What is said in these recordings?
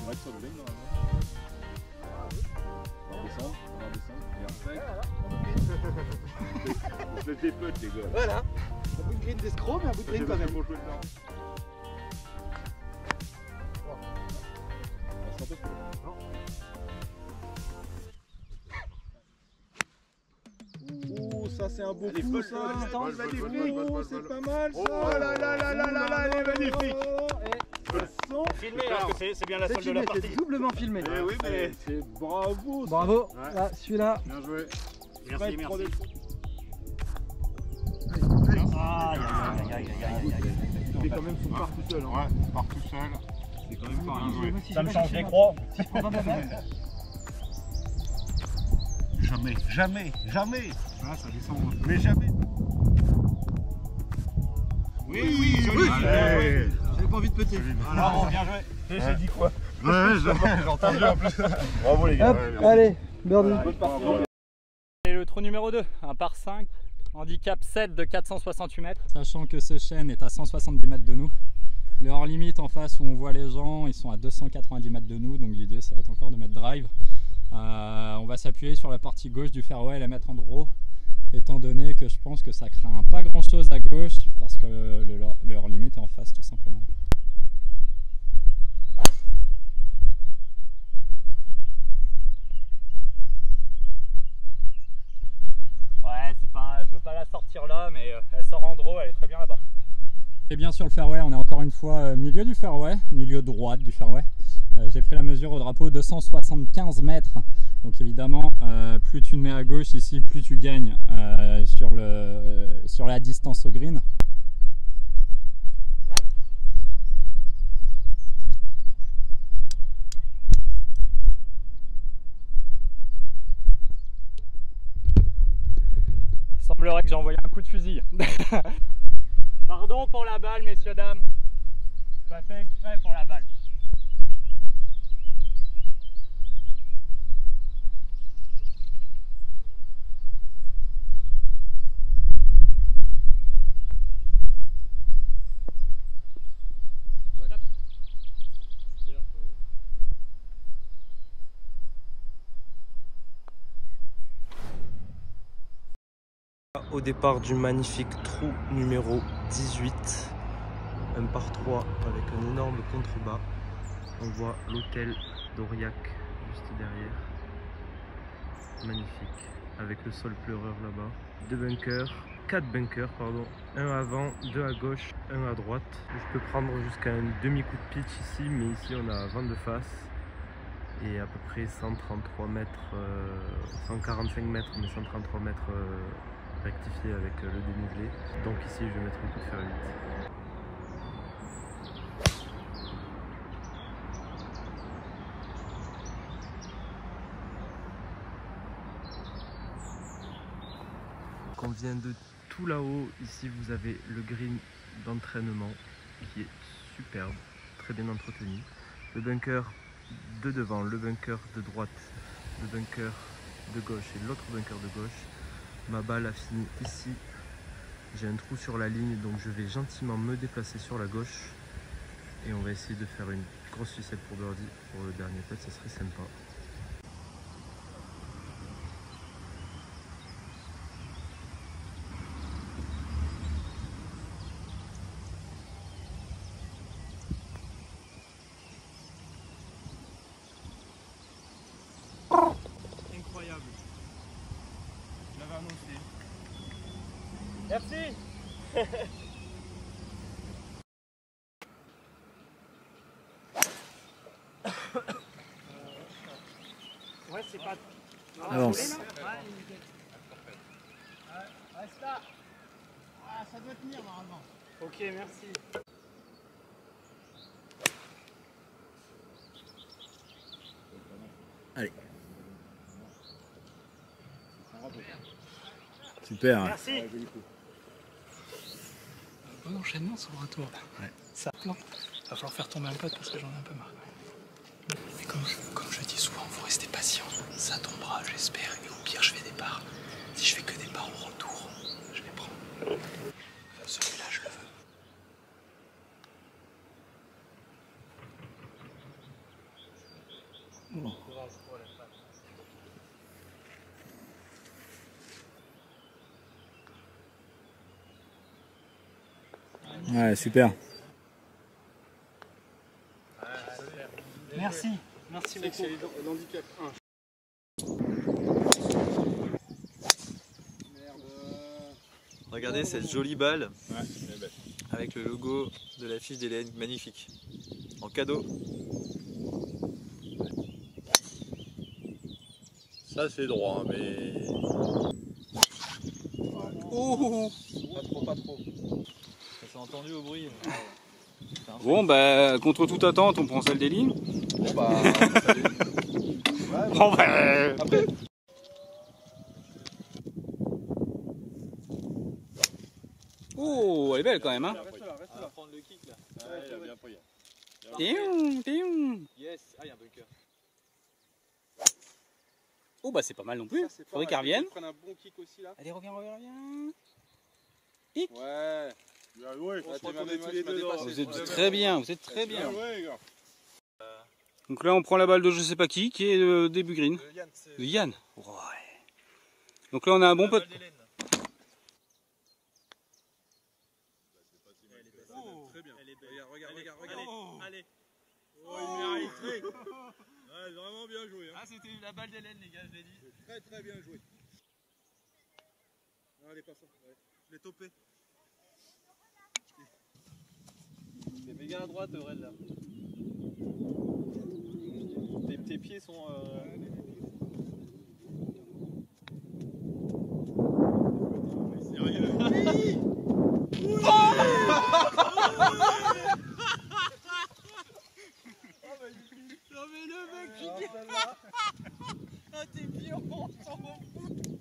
va être sur le ligne normalement. On va descendre, et après, on se laisse des potes les gars. Voilà, un bout de green d'escroc, mais un bout de green quand même. Pour jouer dedans. Ouh, ça c'est un beau coup ça. C'est pas mal ça. Oh là là là là là là, elle est magnifique. Filmé parce que c'est bien la seule de la partie. C'est doublement filmé. Eh oui, mais C'est bravo. Bravo, là, celui-là. bien joué. Merci, merci. Aïe, aïe, aïe, aïe, aïe, aïe. Il fait quand même son part tout seul. Ouais, il part tout seul. C'est quand même pas Bien joué. Ça me change les croix. Si je prends pas ma main. Jamais, jamais, jamais. Ah, ça descend. Mais jamais. Oui, oui, joli. Allez. J'avais pas envie de péter. Bravo, bien joué. J'ai dit quoi? Ouais, j'ai entendu en plus. Bravo les gars. Hop, allez, birdie. Et le trou numéro 2, un par 5, handicap 7 de 468 mètres. Sachant que ce chêne est à 170 mètres de nous. Le hors limite en face où on voit les gens, ils sont à 290 mètres de nous, donc l'idée ça va être encore de mettre drive. On va s'appuyer sur la partie gauche du fairway et la mettre en draw, étant donné que je pense que ça craint pas grand chose à gauche parce que le hors limite est en face tout simplement. Ouais, c'est pas, je veux pas la sortir là, mais elle sort en draw, elle est très bien là-bas. Et bien sur le fairway, on est encore une fois milieu du fairway, milieu droite du fairway. J'ai pris la mesure au drapeau 275 mètres. Donc évidemment, plus tu te mets à gauche ici, plus tu gagnes sur la distance au green. Il semblerait que j'ai envoyé un coup de fusil. Pardon pour la balle, messieurs, dames. J'ai pas fait exprès pour la balle. Au départ du magnifique trou numéro 18, un par 3 avec un énorme contrebas. On voit l'hôtel d'Aurillac juste derrière, magnifique, avec le sol pleureur là-bas. 4 bunkers pardon, un avant, 2 à gauche, un à droite. Je peux prendre jusqu'à un demi-coup de pitch ici, mais ici on a vent de face et à peu près 133 mètres, 145 mètres, mais 133 mètres rectifié avec le dénivelé. Donc ici je vais mettre un coup de fer 8. On vient de tout là-haut, ici vous avez le green d'entraînement qui est superbe, très bien entretenu. Le bunker de devant, le bunker de droite, le bunker de gauche et l'autre bunker de gauche. Ma balle a fini ici, j'ai un trou sur la ligne donc je vais gentiment me déplacer sur la gauche et on va essayer de faire une grosse sucette pour birdie pour le dernier putt, ça serait sympa. Incroyable. Je l'avais annoncé. Merci. Ouais, c'est pas... Avance. Reste là. Ah, ça doit tenir normalement. Ok, merci. Allez. Super. Merci. Bon enchaînement sur le retour là. Ouais. Ça plante. Va falloir faire tomber un pote parce que j'en ai un peu marre. Mais comme je dis souvent, vous restez patient. Ça tombera, j'espère. Et au pire, je fais des parts. Si je fais que des parts au retour, je les prends. Celui-là, je le veux. Ouais, super. Merci. Merci beaucoup. L'handicap 1. Regardez cette jolie balle avec le logo de la fiche d'Hélène, magnifique. En cadeau. Ça c'est droit, mais. Oh, pas trop. Ça s'est entendu au bruit. Bon, bah, contre toute attente, on prend celle des lignes. Bon bah. Bon, bah. Après. Oh, elle est belle quand même, hein. On va prendre le kick là. Ouais, il a bien pris. Yes. Ah, il y a un bunker. Oh, bah, c'est pas mal non plus. Faudrait qu'elle revienne. Prenne un bon kick aussi là. Allez, reviens. Ouais. Ouais, on se retournait tous les deux. Vous êtes très bien, vous êtes très bien. Ouais, gars. Donc là, on prend la balle de je sais pas qui est début green. Yann, De Yann. Ouais. Donc là, on a un bon pote. Très bien. Elle est belle. Regarde. Allez. Oh, il mérite. Ouais, vraiment bien joué. Hein. Ah, c'était la balle d'Hélène, les gars, je l'ai dit. Très bien joué. Non, elle est pas ça. Ouais. Je l'ai topé. T'es méga à droite, Aurel, là. Tes pieds sont... Non mais le mec qui ah t'es pieds on s'en fout.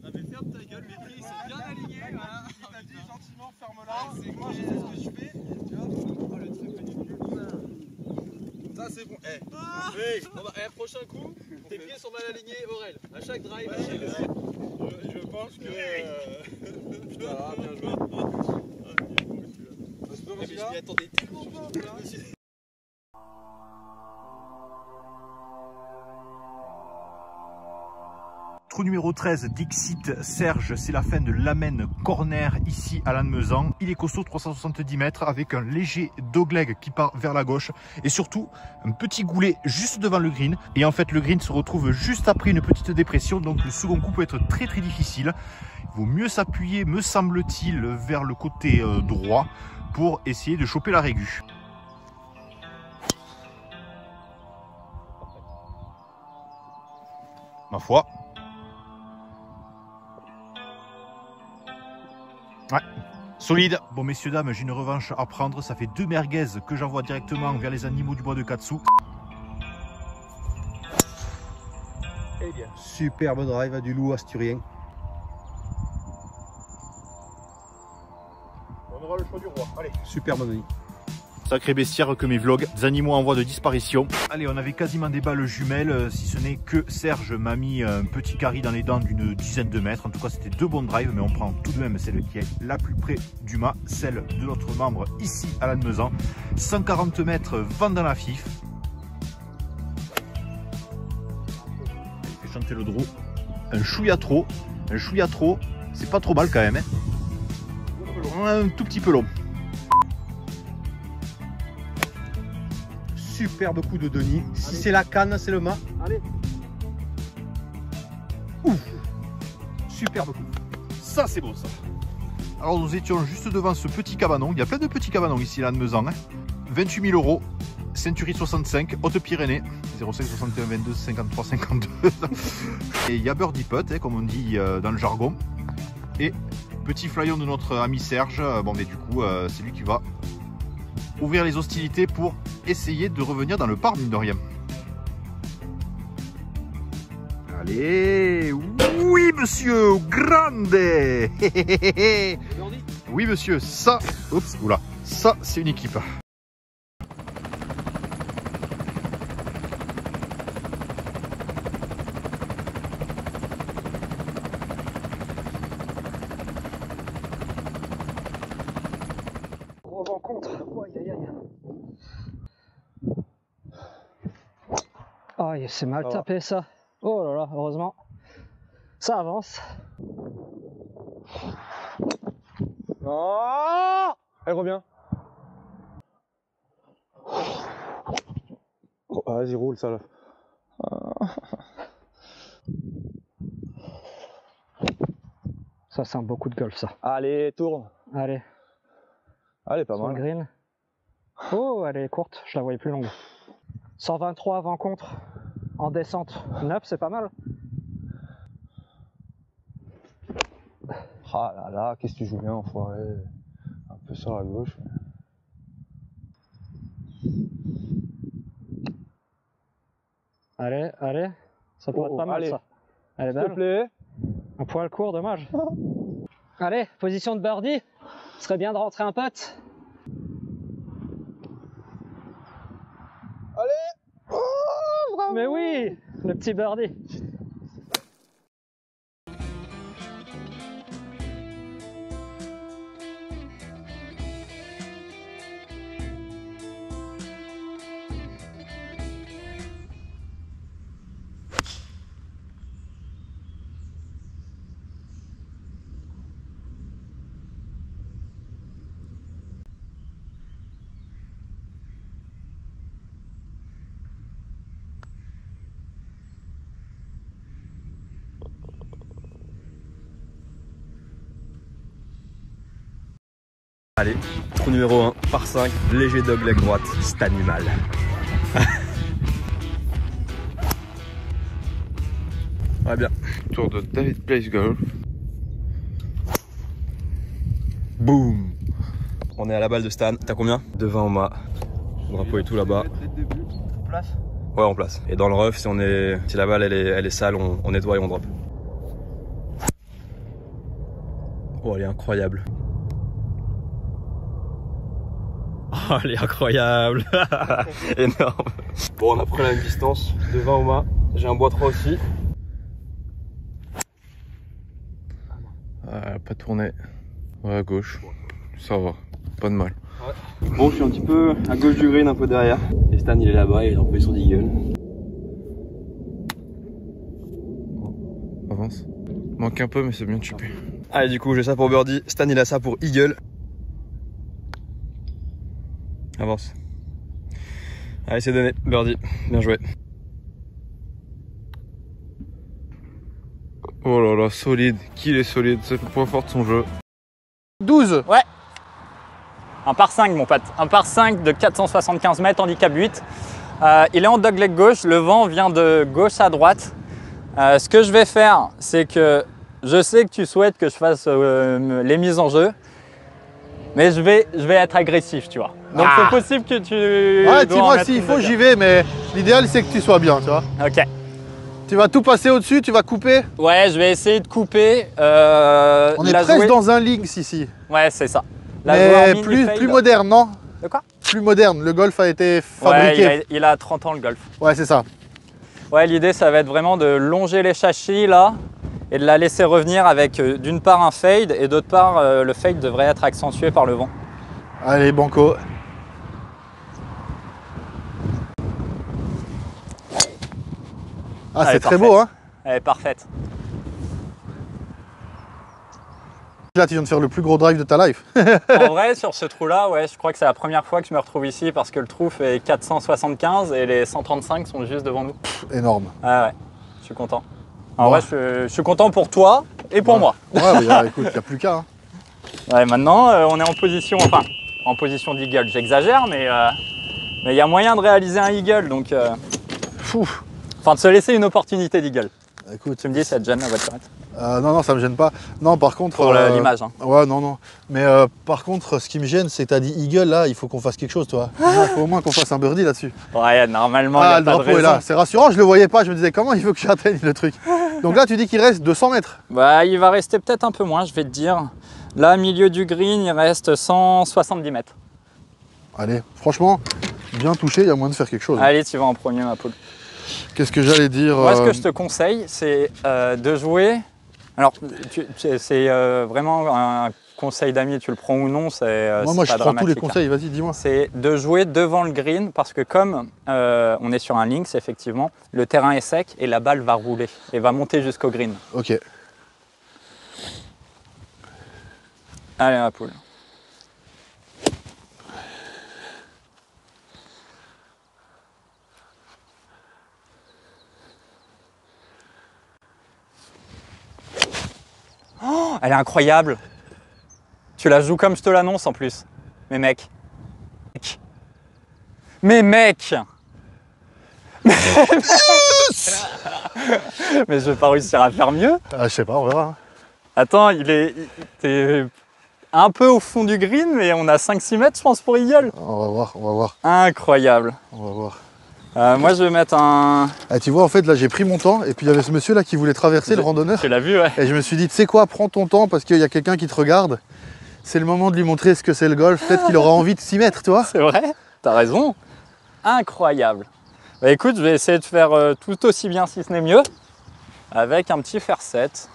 Ah mais ferme ta gueule, mes pieds ils sont bien alignés. Voilà. Il t'a dit gentiment ferme-la. Moi je sais ce que je fais. Tu vois. Oh le truc ridicule. Ça c'est bon. Hey. Bon bah, prochain coup, tes pieds sont mal alignés, Aurel. À chaque drive, Je pense que... Putain, bien joué. mais je m'y attendais tellement pas. Trou numéro 13, Dixit Serge, c'est la fin de l'Amen Corner ici à Lannemezan. Il est costaud, 370 mètres avec un léger dogleg qui part vers la gauche et surtout un petit goulet juste devant le green. Et en fait le green se retrouve juste après une petite dépression, donc le second coup peut être très difficile. Il vaut mieux s'appuyer, me semble-t-il, vers le côté droit pour essayer de choper la régu. Ma foi. Ouais, solide. Bon messieurs dames, j'ai une revanche à prendre. Ça fait 2 merguez que j'envoie directement vers les animaux du bois de Katsu. Eh bien. Superbe drive du loup asturien. On aura le choix du roi. Allez. Superbe nuit. Sacré bestiaire que mes vlogs, des animaux en voie de disparition. Allez, on avait quasiment des balles jumelles, si ce n'est que Serge m'a mis un petit carry dans les dents d'une dizaine de mètres. En tout cas, c'était 2 bons drives, mais on prend tout de même celle qui est la plus près du mât, celle de notre membre ici à Lannemezan. 140 mètres, vent dans la fif. Il fait chanter le draw. Un chouïa trop, c'est pas trop mal quand même. Hein. Un tout petit peu long. Superbe coup de Denis. Si c'est la canne, c'est le mât. Allez. Ouf. Superbe coup. Ça c'est beau ça. Alors nous étions juste devant ce petit cabanon. Il y a plein de petits cabanons ici à Lannemezan. Hein. 28 000 €. Century 65, Haute-Pyrénées. 05 61 22 53 52. Et il y a birdie putt, hein, comme on dit dans le jargon. Et petit flyon de notre ami Serge. Bon mais du coup c'est lui qui va ouvrir les hostilités pour essayer de revenir dans le par, mine de rien. Allez, oui monsieur, grande. Oui monsieur, ça, oups, oula, ça c'est une équipe. Oh, c'est mal tapé ça. Oh là là, heureusement. Ça avance. Oh, elle revient. Oh, vas-y, roule ça là. Ça sent beaucoup de golf ça. Allez, tourne. Allez. Allez, pas Sur mal. le green. Oh, elle est courte, je la voyais plus longue. 123 avant contre. En descente. 9, c'est pas mal. Ah là là, qu'est-ce que tu joues bien, enfoiré. Un peu sur la gauche. Allez, allez. Ça pourrait être pas mal allez. ça. Elle est S'il te belle. plaît. Un poil court, dommage. Allez, position de birdie. Ce serait bien de rentrer un putt. Allez. Oh, bravo. Mais oui, le petit birdie. Allez, trou numéro 1, par 5, léger dogleg droite, c'est animal. Ouais, bien. Tour de David Place Golf. Boum. On est à la balle de Stan, t'as combien? Devant au mât. Le drapeau et tout là-bas. Place. Ouais, en place. Et dans le rough, si la balle elle est sale, on nettoie et on drop. Oh, elle est incroyable. Oh, elle est incroyable. Énorme. Bon, on a pris la même distance, de 20 au mât. J'ai un bois 3 aussi. Ah, pas tourné. Ouais, à gauche. Ça va, pas de mal. Ouais. Bon, je suis un petit peu à gauche du green, un peu derrière. Et Stan, il est là-bas, il est en position d'eagle. Avance. Manque un peu, mais c'est bien chopé. Allez, du coup, j'ai ça pour birdie. Stan, il a ça pour eagle. Avance. Allez, c'est donné. Birdie. Bien joué. Oh là là, solide. Qu'il est solide. C'est le point fort de son jeu. 12. Ouais. Un par 5 mon pote. Un par 5 de 475 mètres, handicap 8. Il est en dogleg gauche. Le vent vient de gauche à droite. Ce que je vais faire, c'est que je sais que tu souhaites que je fasse les mises en jeu. Mais je vais être agressif, tu vois. Donc c'est possible que tu... Ouais, dis-moi s'il faut, j'y vais, mais l'idéal c'est que tu sois bien, tu vois. Ok. Tu vas tout passer au-dessus, tu vas couper. Ouais, je vais essayer de couper. On est presque dans un links ici. Ouais, c'est ça. Mais plus moderne, non? De quoi? Plus moderne, le golf a été fabriqué. Ouais, il a 30 ans le golf. Ouais, c'est ça. Ouais, l'idée ça va être vraiment de longer les châssis là et de la laisser revenir avec d'une part un fade et d'autre part le fade devrait être accentué par le vent. Allez, banco. Ah, c'est très beau, hein? Elle est parfaite. Là, tu viens de faire le plus gros drive de ta life. En vrai, sur ce trou-là, ouais, je crois que c'est la première fois que je me retrouve ici parce que le trou fait 475 et les 135 sont juste devant nous. Énorme. Ah ouais, je suis content. En vrai, je suis content pour toi et pour moi. Ouais, mais écoute, il n'y a plus qu'à. Hein. Ouais, maintenant, on est en position, enfin, en position d'eagle. J'exagère, mais il y a moyen de réaliser un eagle, donc... Enfin, de se laisser une opportunité d'eagle. Écoute, tu me dis, ça te gêne la voiturette? Non, ça me gêne pas. Non, par contre... Pour l'image. Hein. Ouais, non. Mais par contre, ce qui me gêne, c'est que tu as dit eagle, là, il faut qu'on fasse quelque chose, toi. Il faut au moins qu'on fasse un birdie là-dessus. Ouais, normalement, il y a le pas de drapeau est là. C'est rassurant, je le voyais pas. Je me disais, comment il faut que j'atteigne le truc? Donc là, tu dis qu'il reste 200 mètres. Bah, il va rester peut-être un peu moins, je vais te dire. Là, milieu du green, il reste 170 mètres. Allez, franchement, bien touché, il y a moyen de faire quelque chose. Allez, tu vas en premier, ma poule. Qu'est-ce que j'allais dire? Moi, ce que je te conseille, c'est de jouer... Alors, c'est vraiment un conseil d'amis, tu le prends ou non, c'est Moi je pas prends tous les dramatique, conseils, vas-y, dis-moi. C'est de jouer devant le green parce que comme on est sur un links, effectivement, le terrain est sec et la balle va rouler et va monter jusqu'au green. Ok. Allez, ma poule. Oh, elle est incroyable. Tu la joues comme je te l'annonce en plus. Mais mec. Mais mec. Mais je vais pas réussir à faire mieux. Ah, je sais pas, on verra. Attends, t'es un peu au fond du green, mais on a 5-6 mètres, je pense, pour eagle. On va voir, on va voir. Incroyable. On va voir. Moi, je vais mettre un... Ah, tu vois, en fait, là, j'ai pris mon temps, et puis il y avait ce monsieur là qui voulait traverser, le randonneur. Tu l'as vu, ouais. Et je me suis dit, tu sais quoi, prends ton temps, parce qu'il y a quelqu'un qui te regarde. C'est le moment de lui montrer ce que c'est le golf. Peut-être qu'il aura envie de s'y mettre, tu vois. C'est vrai, t'as raison. Incroyable. Bah écoute, je vais essayer de faire tout aussi bien, si ce n'est mieux, avec un petit fer 7.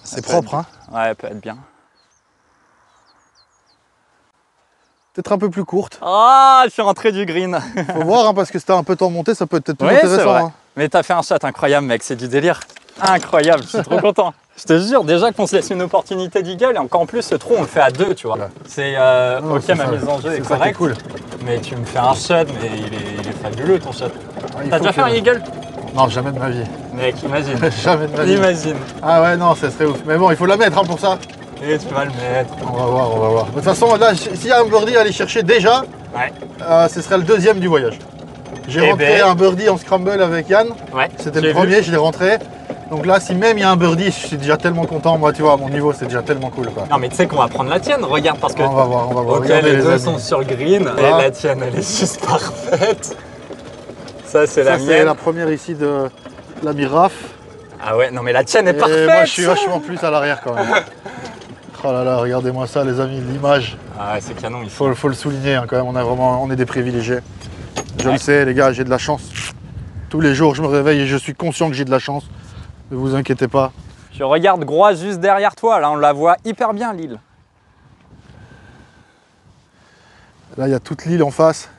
C'est propre, hein. Ouais, peut être bien. Peut-être un peu plus courte. Ah, je suis rentré du green. Faut voir, hein, parce que si t'as un peu temps monté, ça peut être plus Oui, intéressant. Hein. Mais t'as fait un shot incroyable, mec, c'est du délire. Incroyable, je suis trop content. Je te jure, déjà qu'on se laisse une opportunité d'eagle, et encore en plus, ce trou, on le fait à deux, tu vois. Ouais. C'est ok, ma mise en jeu est correcte. Cool. Mais tu me fais un shot, mais il est fabuleux ton shot. T'as déjà fait un eagle? Non, jamais de ma vie. Mec, imagine. Jamais de ma vie. Imagine. Ah ouais, non, ça serait ouf. Mais bon, il faut la mettre hein, pour ça. Et tu vas le mettre. On va voir, on va voir. De toute façon, là, s'il y a un birdie à aller chercher déjà, ouais. Ce serait le deuxième du voyage. J'ai rentré un birdie en scramble avec Yann. Ouais. C'était le premier, je l'ai rentré. Donc là, si même il y a un birdie, je suis déjà tellement content. Moi, tu vois, à mon niveau, c'est déjà tellement cool. Quoi. Non, mais tu sais qu'on va prendre la tienne. Regarde, parce que. On va voir, on va voir. Ok, regardez, les deux amis. sont sur green. Et la tienne, elle est juste parfaite. Ça, c'est la mienne. C'est la première ici de l'ami Raph. Ah ouais, non, mais la tienne est et parfaite. Moi, je suis vachement plus à l'arrière quand même. Oh là là, regardez-moi ça, les amis, l'image. Ah ouais, c'est canon. Il faut le souligner hein, quand même. On est des privilégiés. Je le sais, les gars, j'ai de la chance. Tous les jours, je me réveille et je suis conscient que j'ai de la chance. Ne vous inquiétez pas. Je regarde Groix juste derrière toi. Là, on la voit hyper bien, l'île. Là, il y a toute l'île en face.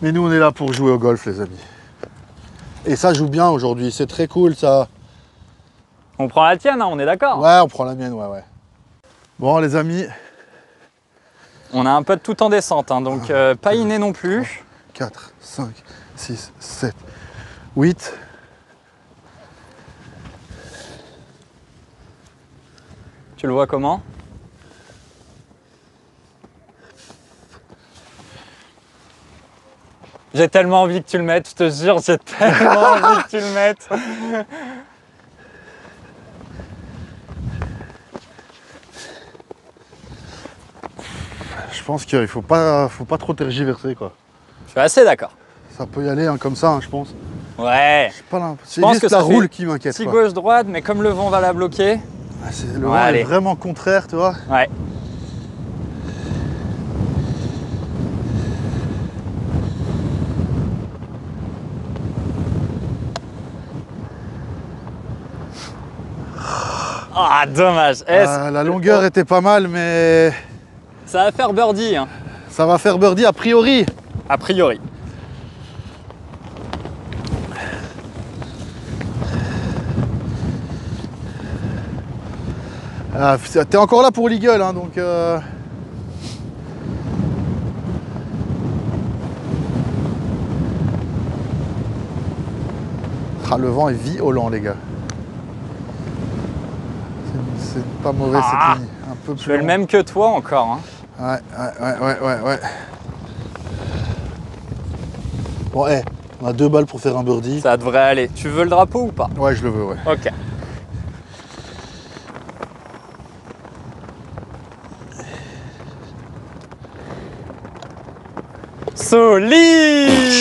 Mais nous, on est là pour jouer au golf, les amis. Et ça joue bien aujourd'hui. C'est très cool, ça. On prend la tienne, hein, on est d'accord? Ouais, on prend la mienne, ouais. Bon, les amis. On a un peu de tout en descente, hein, donc pas inné non plus. 4, 5, 6, 7, 8. Tu le vois comment? J'ai tellement envie que tu le mettes, je te jure, j'ai tellement envie que tu le mettes. Je pense qu'il faut pas trop tergiverser, quoi. Je suis assez d'accord. Ça peut y aller hein, comme ça, hein, je pense. Ouais. C'est juste la roule qui m'inquiète. Si gauche-droite, mais comme le vent va la bloquer. Le vent est vraiment contraire, tu vois. Ouais. Ah, dommage. La longueur était pas mal, mais... Ça va faire birdie. Hein. Ça va faire birdie a priori. A priori. T'es encore là pour l'eagle, hein, donc... Ah, le vent est violent, les gars. C'est pas mauvais cette ligne. Un peu plus je fais le même que toi encore. Hein. Ouais. Bon, on a 2 balles pour faire un birdie. Ça devrait aller. Tu veux le drapeau ou pas? Ouais, je le veux, ouais. Ok. Solide.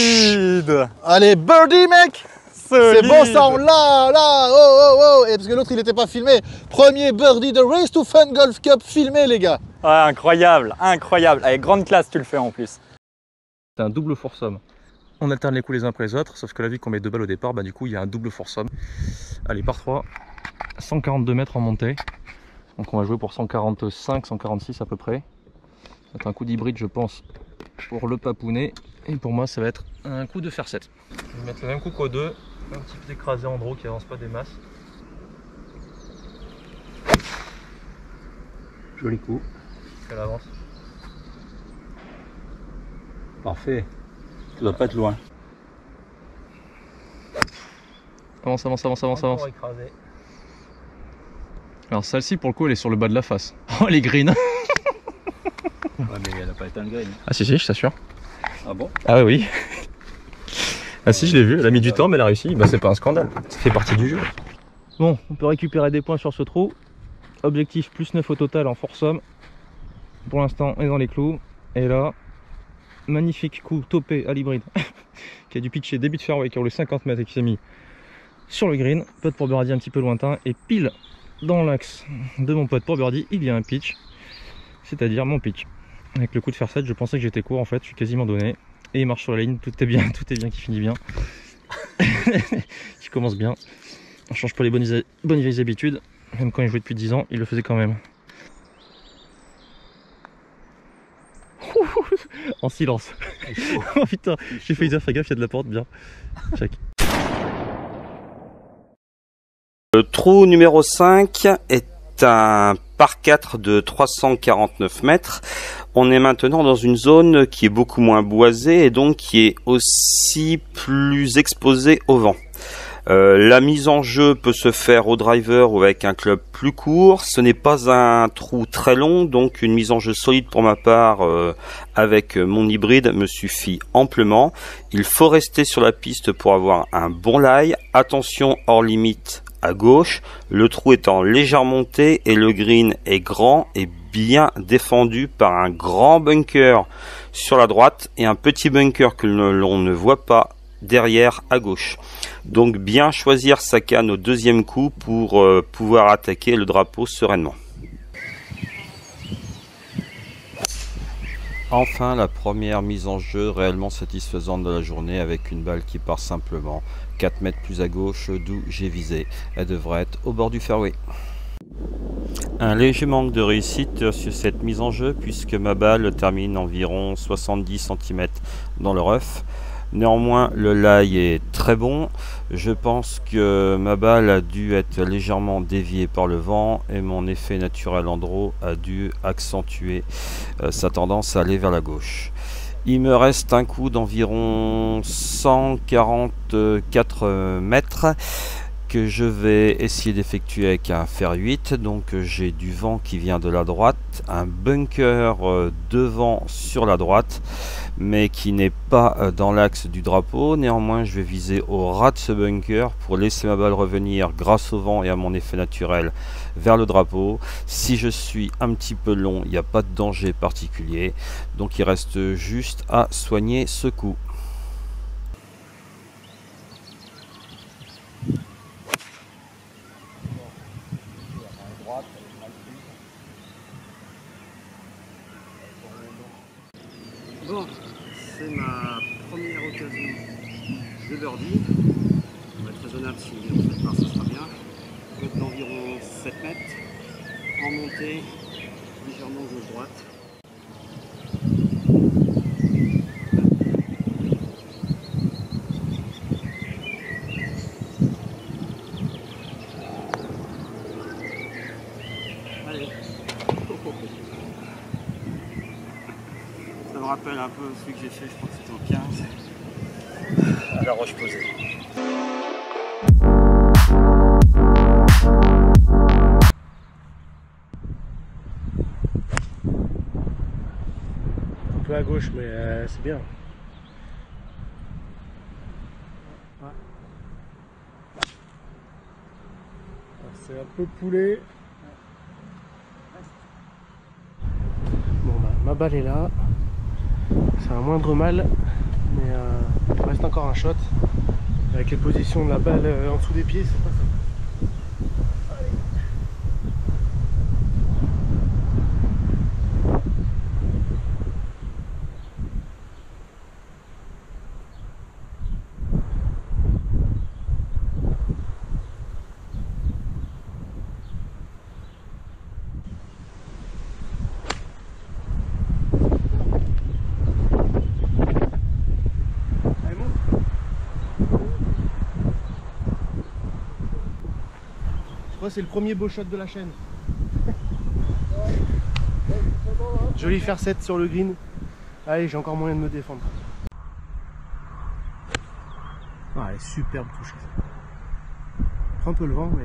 Allez, birdie, mec. C'est bon ça, on l'a, oh. Et parce que l'autre il n'était pas filmé. Premier birdie de Race to Fun Golf Cup filmé, les gars. Ouais, incroyable, incroyable. Avec grande classe, tu le fais en plus. C'est un double foursome. On alterne les coups les uns après les autres, sauf que là vu qu'on met 2 balles au départ, bah du coup il y a un double foursome. Allez, par 3, 142 mètres en montée. Donc on va jouer pour 145, 146 à peu près. Ça va être un coup d'hybride je pense pour le papounet. Et pour moi ça va être un coup de fer 7. Je vais mettre le même coup qu'au 2, un petit peu écrasé en draw qui avance pas des masses. Joli coup. Elle avance. Parfait. Tu dois pas être loin. Avance, avance, avance, avance, avance. Écrasé. Alors celle-ci pour le coup elle est sur le bas de la face. Oh les greens. Ouais mais elle a pas éteint le green. Ah si si, je t'assure. Ah bon? Ah oui. Ah si, je l'ai vu, elle a mis du temps mais elle a réussi. Bah c'est pas un scandale, ça fait partie du jeu. Bon, on peut récupérer des points sur ce trou. Objectif plus 9 au total en foursome. Pour l'instant on est dans les clous. Et là, magnifique coup topé à l'hybride qui a dû pitcher début de fairway, qui a roulé 50 mètres et qui s'est mis sur le green. Putt pour birdie un petit peu lointain et pile dans l'axe de mon putt pour birdie, il y a un pitch, c'est-à-dire mon pitch. Avec le coup de fer 7, je pensais que j'étais court en fait, je suis quasiment donné. Et il marche sur la ligne, tout est bien qui finit bien. Qui commence bien. On change pas les bonnes vieilles habitudes. Même quand il jouait depuis 10 ans, il le faisait quand même. En silence. Oh putain, j'ai fait faire gaffe, il y a de la porte, bien. Check. Le trou numéro 5 est un par 4 de 349 mètres. On est maintenant dans une zone qui est beaucoup moins boisée et donc qui est aussi plus exposée au vent. La mise en jeu peut se faire au driver ou avec un club plus court. Ce n'est pas un trou très long, donc une mise en jeu solide pour ma part avec mon hybride me suffit amplement. Il faut rester sur la piste pour avoir un bon lie. Attention hors limite à gauche, le trou étant légèrement monté et le green est grand et bien défendu par un grand bunker sur la droite et un petit bunker que l'on ne voit pas derrière à gauche. Donc bien choisir sa canne au deuxième coup pour pouvoir attaquer le drapeau sereinement. Enfin, la première mise en jeu réellement satisfaisante de la journée avec une balle qui part simplement 4 mètres plus à gauche d'où j'ai visé. Elle devrait être au bord du fairway. Un léger manque de réussite sur cette mise en jeu puisque ma balle termine environ 70 cm dans le rough. Néanmoins, le lie est très bon. Je pense que ma balle a dû être légèrement déviée par le vent et mon effet naturel en draw a dû accentuer sa tendance à aller vers la gauche. Il me reste un coup d'environ 144 mètres que je vais essayer d'effectuer avec un fer 8. Donc j'ai du vent qui vient de la droite, un bunker devant sur la droite, mais qui n'est pas dans l'axe du drapeau. Néanmoins, je vais viser au ras de ce bunker pour laisser ma balle revenir grâce au vent et à mon effet naturel vers le drapeau. Si je suis un petit peu long, il n'y a pas de danger particulier. Donc il reste juste à soigner ce coup. Bon, c'est ma première occasion de birdie. On va être raisonnable si on fait part, ça sera bien. Côte d'environ 7 mètres, en montée, légèrement gauche-droite. Allez. Ça me rappelle un peu celui que j'ai fait, je crois que c'était au 15, à la roche posée. Un peu à gauche, mais c'est bien. C'est un peu poulet. Bon bah, ma balle est là. C'est un moindre mal, mais il reste encore un shot. Avec les positions de la balle en dessous des pieds, c'est pas ça. crois que c'est le premier beau shot de la chaîne. Joli faire 7 sur le green. Allez, j'ai encore moyen de me défendre. Ouais, superbe touche. Prends un peu le vent, mais...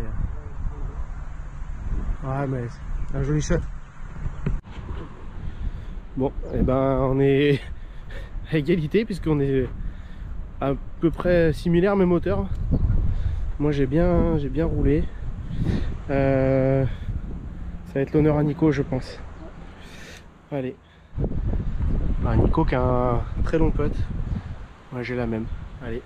Ouais, mais c'est un joli shot. Bon, et ben on est à égalité puisqu'on est à peu près similaire, même hauteur. Moi j'ai bien roulé. Ça va être l'honneur à Nico, je pense. Allez. Ah, Nico qui a un très long putt. Moi j'ai la même. Allez.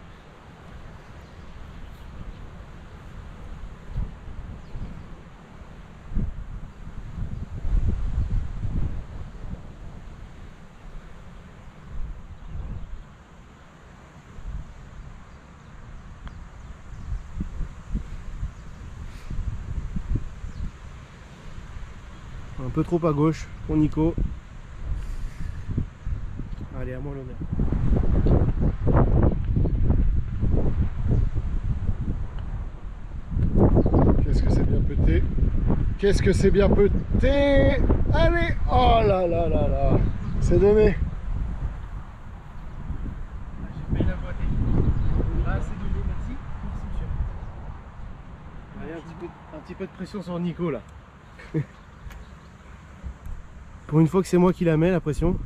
Un peu trop à gauche pour Nico. Allez, à moi l'honneur. Qu'est-ce que c'est bien pété. Qu'est-ce que c'est bien pété. Allez. Oh là là là là. C'est donné. J'ai payé la boîte. Là, c'est donné, merci. Merci monsieur. Allez, un petit peu de pression sur Nico là. Pour une fois que c'est moi qui la mets, la pression.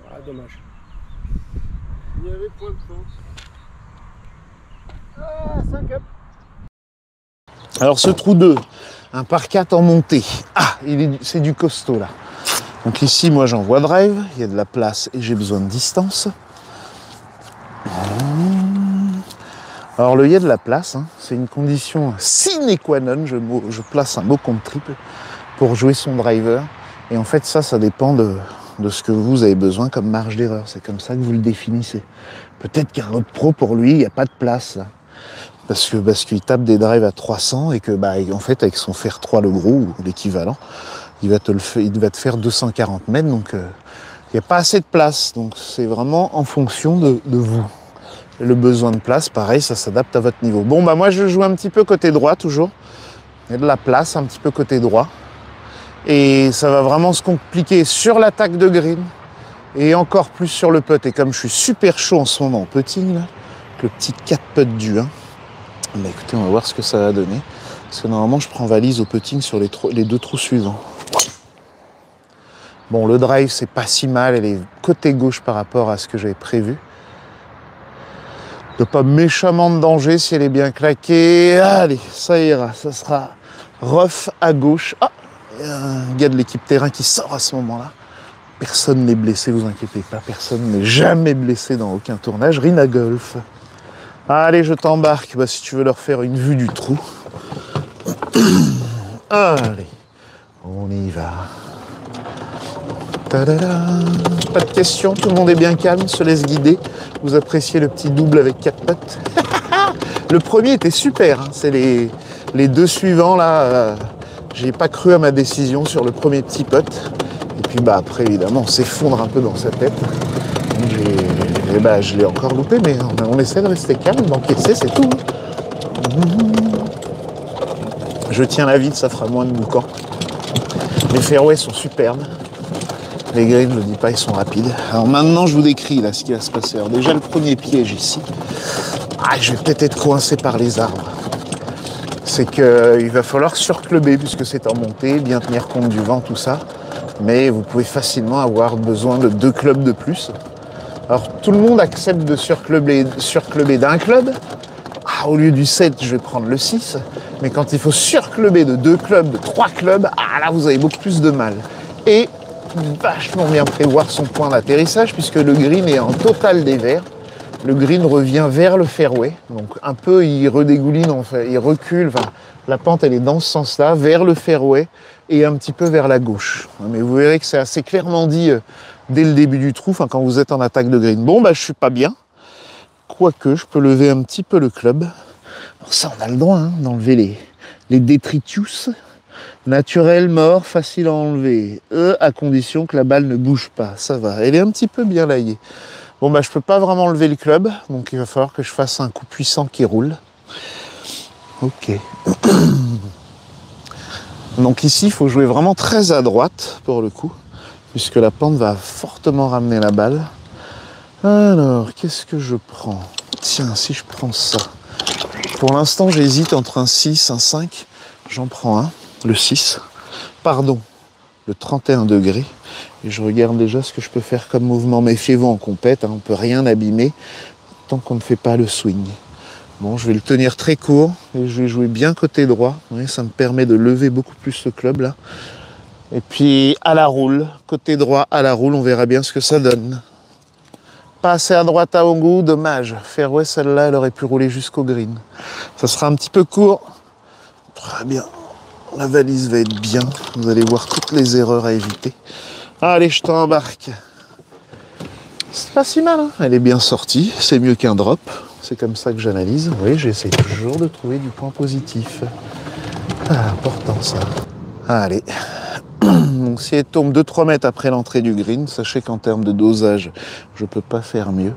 Ah, dommage. Il y avait point de chance. Ah, 5 up. Alors ce trou 2, un par 4 en montée. Ah, c'est du costaud là. Donc ici, moi j'envoie drive, il y a de la place et j'ai besoin de distance. Alors le il y a de la place, hein, c'est une condition sine qua non, je place un mot contre triple pour jouer son driver. Et en fait ça dépend de ce que vous avez besoin comme marge d'erreur, c'est comme ça que vous le définissez. Peut-être qu'un autre pro pour lui, il n'y a pas de place là. Parce qu'il tape des drives à 300 et que en fait avec son fer 3 le gros ou l'équivalent, il va te faire 240 mètres, donc il n'y a pas assez de place. Donc c'est vraiment en fonction de vous. Le besoin de place, pareil, ça s'adapte à votre niveau. Bon, moi je joue un petit peu côté droit toujours. Il y a de la place un petit peu côté droit. Et ça va vraiment se compliquer sur l'attaque de green et encore plus sur le putt. Et comme je suis super chaud en ce moment en putting, là, le petit 4 putt du 1, écoutez, on va voir ce que ça va donner. Parce que normalement, je prends valise au putting sur les 2 trous suivants. Bon, le drive, c'est pas si mal. Elle est côté gauche par rapport à ce que j'avais prévu. De pas méchamment de danger si elle est bien claquée. Allez, ça ira. Ça sera rough à gauche. Ah, il y a un gars de l'équipe terrain qui sort à ce moment-là. Personne n'est blessé, vous inquiétez pas. Personne n'est jamais blessé dans aucun tournage. Rina Golf. Allez, je t'embarque. Si tu veux leur faire une vue du trou. Allez, on y va. Ta-da-da. Pas de questions, tout le monde est bien calme, se laisse guider. Vous appréciez le petit double avec 4 putts. Le premier était super, hein. C'est les 2 suivants là. J'ai pas cru à ma décision sur le premier petit putt. Et puis après évidemment on s'effondre un peu dans sa tête. Je l'ai encore loupé, mais on essaie de rester calme, d'encaisser, c'est tout. Je tiens la vide, ça fera moins de boucan. Les fairways sont superbes. Les greens, je ne le dis pas, ils sont rapides. Alors maintenant, je vous décris là ce qui va se passer. Alors déjà, le premier piège ici. Ah, je vais peut-être être coincé par les arbres. C'est qu'il va falloir surclubber puisque c'est en montée, bien tenir compte du vent, tout ça. Mais vous pouvez facilement avoir besoin de 2 clubs de plus. Alors tout le monde accepte de surclubber d'un club. Ah, au lieu du 7, je vais prendre le 6. Mais quand il faut surclubber de 2 clubs, de 3 clubs, ah là vous avez beaucoup plus de mal. Et vachement bien prévoir son point d'atterrissage puisque le green est en total dévers. Le green revient vers le fairway. Donc un peu il redégouline, enfin, il recule. Enfin, la pente elle est dans ce sens-là, vers le fairway et un petit peu vers la gauche. Mais vous verrez que c'est assez clairement dit dès le début du trou, enfin, quand vous êtes en attaque de green. Bon, je suis pas bien. Quoique, je peux lever un petit peu le club. Alors ça, on a le droit d'enlever les détritus. Naturel, mort, facile à enlever. À condition que la balle ne bouge pas. Ça va. Elle est un petit peu bien laillée. Bon, bah, je peux pas vraiment lever le club. Donc, il va falloir que je fasse un coup puissant qui roule. Ok. Donc ici, il faut jouer vraiment très à droite, pour le coup. Puisque la pente va fortement ramener la balle. Alors, qu'est-ce que je prends? Tiens, si je prends ça. Pour l'instant, j'hésite entre un 6, un 5. J'en prends un, le 6. Pardon, le 31 degrés. Et je regarde déjà ce que je peux faire comme mouvement. Méfiez-vous en compète, hein, on ne peut rien abîmer tant qu'on ne fait pas le swing. Bon, je vais le tenir très court et je vais jouer bien côté droit. Vous voyez, ça me permet de lever beaucoup plus ce club là. Et puis à la roule, côté droit à la roule, on verra bien ce que ça donne. Pas assez à droite à mon goût, dommage. Fairway, celle-là, elle aurait pu rouler jusqu'au green. Ça sera un petit peu court. Très bien. La valise va être bien. Vous allez voir toutes les erreurs à éviter. Allez, je t'embarque. C'est pas si mal, hein. Elle est bien sortie. C'est mieux qu'un drop. C'est comme ça que j'analyse. Oui, j'essaie toujours de trouver du point positif. Ah, important ça. Allez. Donc si elle tombe 2-3 mètres après l'entrée du green, sachez qu'en termes de dosage, je ne peux pas faire mieux.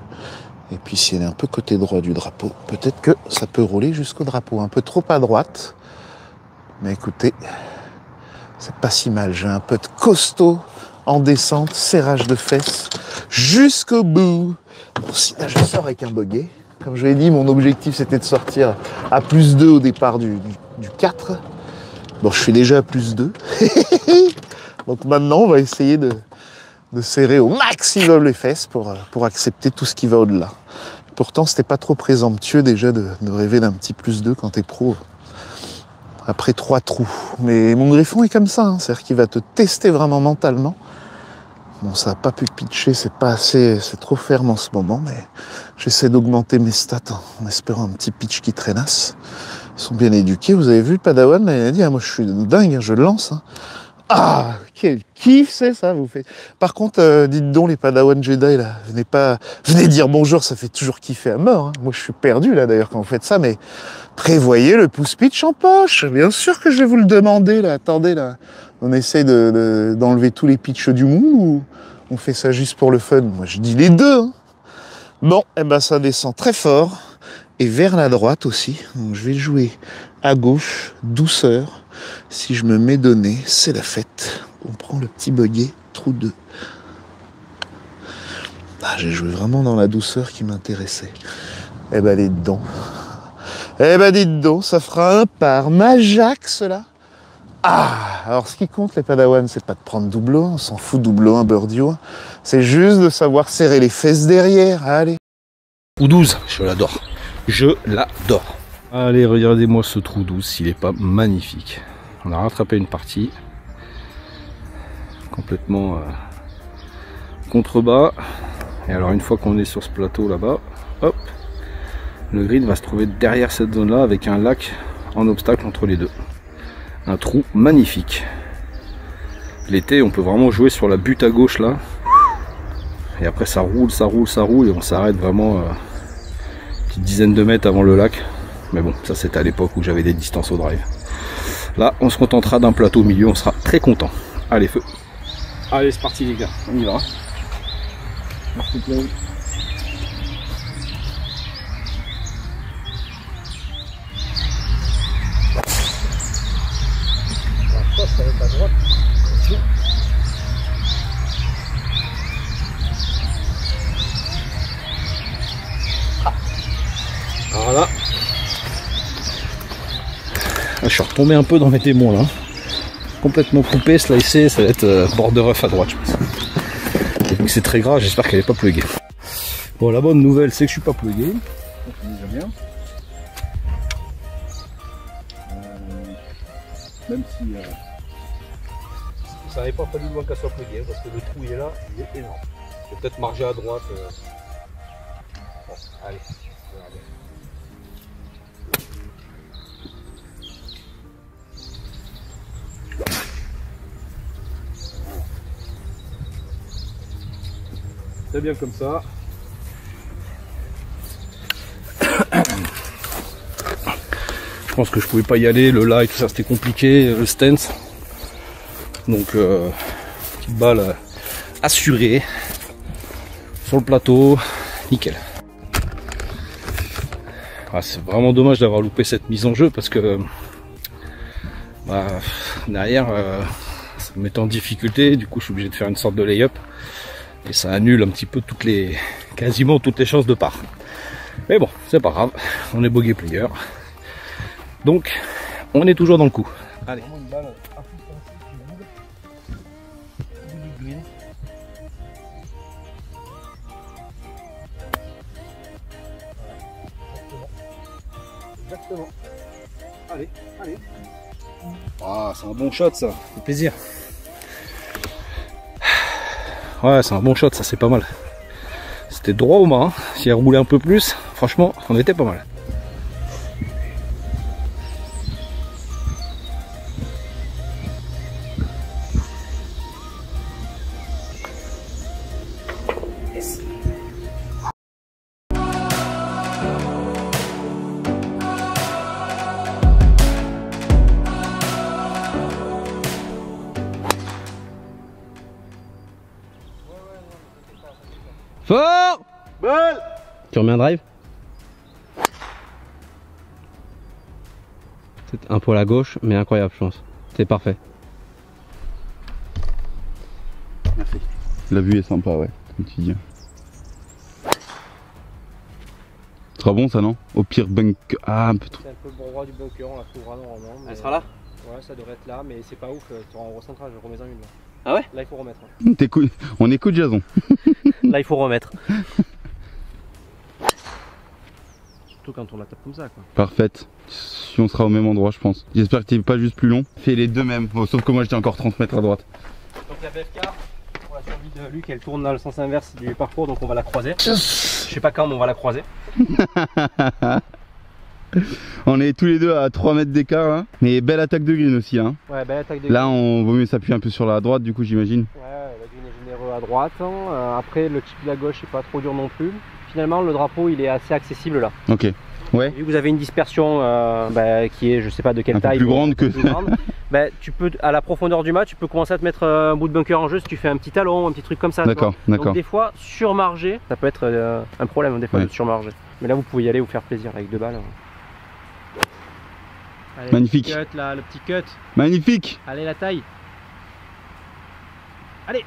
Et puis si elle est un peu côté droit du drapeau, peut-être que ça peut rouler jusqu'au drapeau. Un peu trop à droite. Mais écoutez, c'est pas si mal. J'ai un putt costaud en descente, serrage de fesses, jusqu'au bout. Bon, si là je sors avec un bogey. Comme je l'ai dit, mon objectif c'était de sortir à +2 au départ du 4. Bon, je suis déjà à +2. Donc maintenant, on va essayer de serrer au maximum les fesses pour accepter tout ce qui va au-delà. Pourtant, c'était pas trop présomptueux déjà de rêver d'un petit +2 quand t'es pro. Après 3 trous. Mais mon griffon est comme ça, hein. C'est-à-dire qu'il va te tester vraiment mentalement. Bon, ça n'a pas pu pitcher, c'est pas assez, c'est trop ferme en ce moment, mais j'essaie d'augmenter mes stats en espérant un petit pitch qui traînasse. Ils sont bien éduqués, vous avez vu le Padawan, là, il a dit, ah, moi je suis dingue, hein, je lance. Hein. Ah, quel kiff c'est ça, vous faites. Par contre, dites donc les Padawan Jedi, là, venez dire bonjour, ça fait toujours kiffer à mort. Hein. Moi je suis perdu là d'ailleurs quand vous faites ça, mais prévoyez le pouce pitch en poche, bien sûr que je vais vous le demander, là, attendez là. On essaye d'enlever tous les pitchs du monde ou on fait ça juste pour le fun? Moi je dis les deux. Hein. Bon, et ben ça descend très fort et vers la droite aussi. Donc je vais jouer à gauche, douceur. Si je me mets donné, c'est la fête. On prend le petit bogey, trou 2. Ah, j'ai joué vraiment dans la douceur qui m'intéressait. Eh ben les dedans. Eh ben dites donc, ça fera un par Majax là. Ah, alors ce qui compte les Padawan, c'est pas de prendre doublon, on s'en fout doublon, un birdie, c'est juste de savoir serrer les fesses derrière, allez. Trou 12, je l'adore, je l'adore. Allez, regardez-moi ce trou 12, s'il est pas magnifique. On a rattrapé une partie, complètement contrebas, et alors une fois qu'on est sur ce plateau là-bas, hop, le green va se trouver derrière cette zone-là avec un lac en obstacle entre les deux. Un trou magnifique. L'été, on peut vraiment jouer sur la butte à gauche là. Et après, ça roule, ça roule, ça roule. Et on s'arrête vraiment une petite dizaine de mètres avant le lac. Mais bon, ça c'était à l'époque où j'avais des distances au drive. Là, on se contentera d'un plateau au milieu. On sera très content. Allez, feu. Allez, c'est parti les gars. On y va. Merci plein. Ça va être à droite. Alors là, je suis retombé un peu dans mes démons là. Complètement coupé, slicé, ça va être border rough à droite je pense. Et donc c'est très grave, j'espère qu'elle n'est pas pluguée. Bon, la bonne nouvelle c'est que je suis pas plugué. C'est déjà bien. Même si ça n'avait pas fallu loin qu'elle soit pluguée, parce que le trou il est là, il est énorme. Je vais peut-être marger à droite. Bon, allez, regardez. C'est bien comme ça. pense que je pouvais pas y aller, le lie, tout ça c'était compliqué, le stance. Donc petite balle assurée sur le plateau, nickel. Ah, c'est vraiment dommage d'avoir loupé cette mise en jeu parce que derrière ça me mettait en difficulté, du coup je suis obligé de faire une sorte de lay-up et ça annule un petit peu quasiment toutes les chances de part. Mais bon, c'est pas grave, on est bogey player, donc on est toujours dans le coup. Allez. Exactement. Allez, allez. Ah, c'est un bon shot ça, ça fait plaisir. Ouais, c'est un bon shot, ça c'est pas mal. C'était droit au mât, hein. Si elle roulait un peu plus, franchement, on était pas mal. Yes. Fort! Balle! Tu remets un drive? C'est un poil à gauche, mais incroyable, je pense. C'est parfait. Merci. La vue est sympa, ouais, comme tu dis. Ce sera bon ça, non? Au pire, bunker. Ah, un peu trop. C'est un peu le bon droit du bunker, on la trouvera normalement. Elle sera là? Ouais, ça devrait être là, mais c'est pas ouf. Tu auras un recentrage, remets-en une là. Ah ouais? Là, il faut remettre. Hein. On écoute Jason. Là, il faut remettre. Surtout quand on la tape comme ça, quoi. Parfaite. Si on sera au même endroit, je pense. J'espère que t'es pas juste plus long. Fais les deux mêmes. Bon, sauf que moi, j'étais encore 30 mètres à droite. Donc la BFK, pour la survie de Luc, elle tourne dans le sens inverse du parcours, donc on va la croiser. Je sais pas quand, mais on va la croiser. On est tous les deux à 3 mètres d'écart, hein. Mais belle attaque de green aussi, hein. Ouais, belle attaque de green. Là, on vaut mieux s'appuyer un peu sur la droite, du coup, j'imagine. Ouais, le green est généreux à droite. Hein. Après, le chip de la gauche est pas trop dur non plus. Finalement, le drapeau, il est assez accessible là. Ok. Ouais. Vu que vous avez une dispersion qui est, je sais pas de quelle un taille, peu plus grande que plus grande, tu peux, à la profondeur du mât, tu peux commencer à te mettre un bout de bunker en jeu si tu fais un petit talon, un petit truc comme ça. D'accord, d'accord. Donc des fois, surmarger, ça peut être un problème des fois de surmarger. Mais là, vous pouvez y aller, vous faire plaisir avec 2 balles. Allez, magnifique. Le petit cut, là, le petit cut. Magnifique. Allez, la taille. Allez.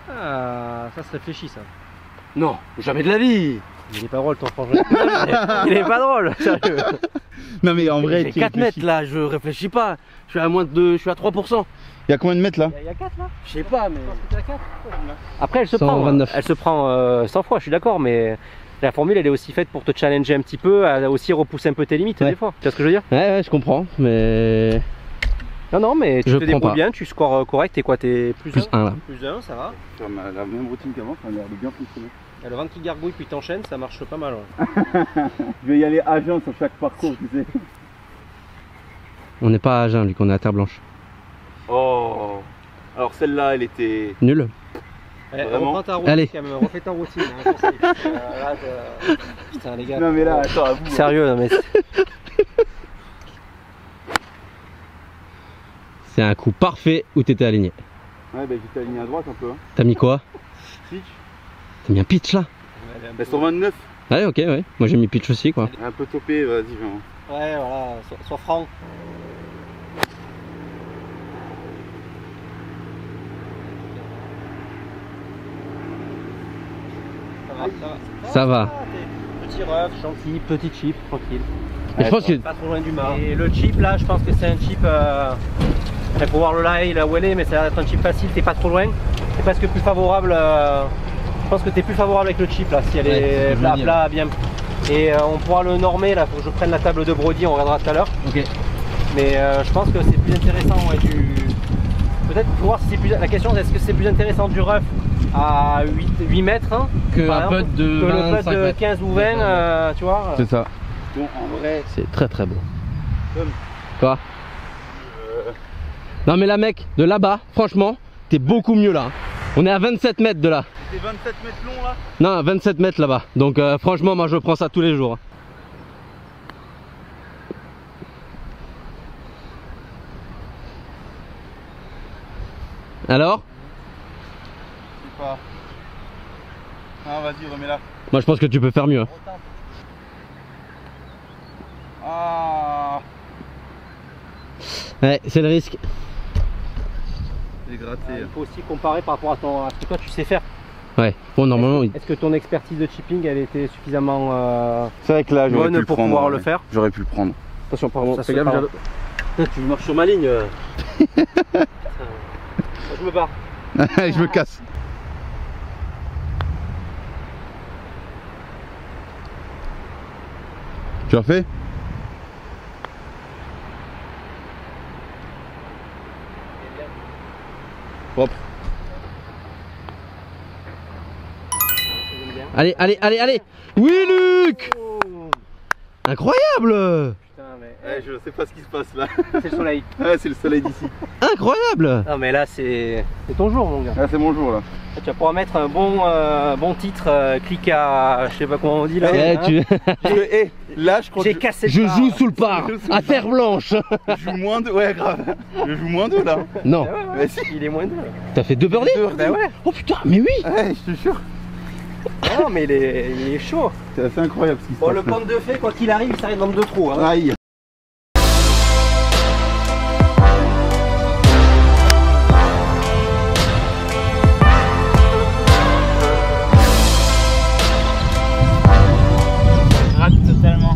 Ah, ça se réfléchit ça. Non, jamais de la vie. Il est pas drôle ton frangin. Il est pas drôle, sérieux. Non mais en vrai, j'ai 4 mètres là, je réfléchis pas. Je suis à moins de je suis à 3%. Il y a combien de mètres là? Il y a 4 là. Je sais pas mais. Après elle se 129. prend. Elle se prend 100 fois, je suis d'accord, mais la formule elle est aussi faite pour te challenger un petit peu, à aussi repousser un peu tes limites des fois. Tu vois ce que je veux dire? Ouais, je comprends, mais. Non, mais tu je te débrouilles bien, tu scores correct, t'es quoi? T'es plus 1 là. Plus 1, ça va. Tu as la même routine qu'avant, ça a l'air de bien fonctionner. Il y a le vent qui gargouille puis t'enchaînes, ça marche pas mal. Ouais. Je vais y aller à jeun sur chaque parcours, tu sais. On n'est pas à jeun, vu qu'on est à terre blanche. Oh. Alors celle-là, elle était nulle. Reprends ta routine, allez. Quand même, refais ta routine. Hein, putain les gars. Non mais là, attends, à vous. Sérieux, non mais. C'est un coup parfait où t'étais aligné. Ouais, bah j'étais aligné à droite un peu. Hein. T'as mis quoi? Pitch. T'as mis un pitch là? Bah 129. Ouais, ok, ouais. Moi j'ai mis pitch aussi quoi. Un peu topé, vas-y, viens. Ouais, voilà, sois franc. Ça va. Petit rough, gentil, petit chip, tranquille. Et je pense que. Pas trop loin du mât. Et le chip là, je pense que c'est un chip. Il faut voir le lie, là où elle est, mais ça va être un chip facile, t'es pas trop loin. C'est presque plus favorable. Je pense que t'es plus favorable avec le chip là, si elle est plat, bien. Et on pourra le normer là, faut que je prenne la table de Brody, on regardera tout à l'heure. Ok. Mais je pense que c'est plus intéressant peut-être pour voir si c'est plus. La question c'est est-ce que c'est plus intéressant du rough à 8 mètres hein, que un putt de, que le putt de 15 ou 20, tu vois. C'est ça. Bon, en vrai, c'est très très beau. Quoi? Non mais là mec, de là-bas, franchement, t'es beaucoup mieux là. On est à 27 mètres de là. C'est 27 mètres long là? Non, 27 mètres là-bas. Donc franchement, moi je prends ça tous les jours. Alors? Je sais pas. Ah, vas-y, remets-la. Moi je pense que tu peux faire mieux. Ah. Ouais, c'est le risque. J'ai gratté. Il faut aussi comparer par rapport à ce que toi tu sais faire. Ouais, bon normalement oui. Est-ce que ton expertise de chipping elle était suffisamment C'est vrai que là j'aurais pu le pour prendre, pouvoir ouais. le faire? J'aurais pu le prendre. Attention, pardon, Ça fais se gaffe, parle. tu marches sur ma ligne. Je me barre. Je me casse. Tu refais? Propre. Allez, allez, allez, allez. Oui Luc. Incroyable. Je sais pas ce qui se passe là. C'est le soleil. Ouais, c'est le soleil d'ici. Incroyable. Non mais là c'est ton jour mon gars. Là c'est mon jour là. Tu vas pouvoir mettre un bon titre, clic à je sais pas comment on dit là. Là je crois J'ai que cassé le Je phare. joue sous le par, à terre blanche. je joue moins de. Ouais grave. Je joue moins de là. Non. Mais si. Il est moins 2. T'as fait 2 birdies? Bah ouais. Oh putain, mais oui. Ouais, je te jure. Non mais il est chaud. C'est assez incroyable ce qui se Bon passe. le là. compte de fait quoi qu'il arrive il s'arrête dans 2 trous. Hein. Aïe. Rate totalement.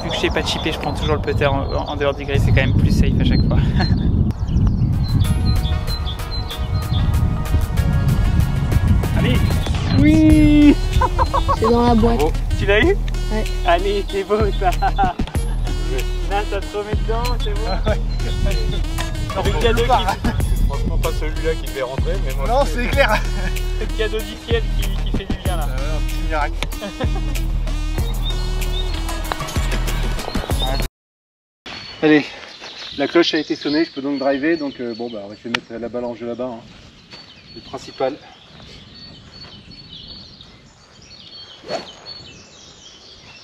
Vu que je sais pas chipper, je prends toujours le putter en dehors du gris, c'est quand même plus safe à chaque fois. Allez. Oui. C'est dans la boîte. Bon, tu l'as eu? Ouais. Allez, c'est beau ça. Là, ça te remet dedans, c'est bon. C'est le cadeau qui... Franchement pas celui-là qui fait rentrer, mais moi... Non, c'est clair. C'est le cadeau du ciel qui fait du bien là. Un petit miracle. Allez, la cloche a été sonnée, je peux donc driver, donc bon bah on va essayer de mettre la balle en jeu là-bas. Hein. Le principal.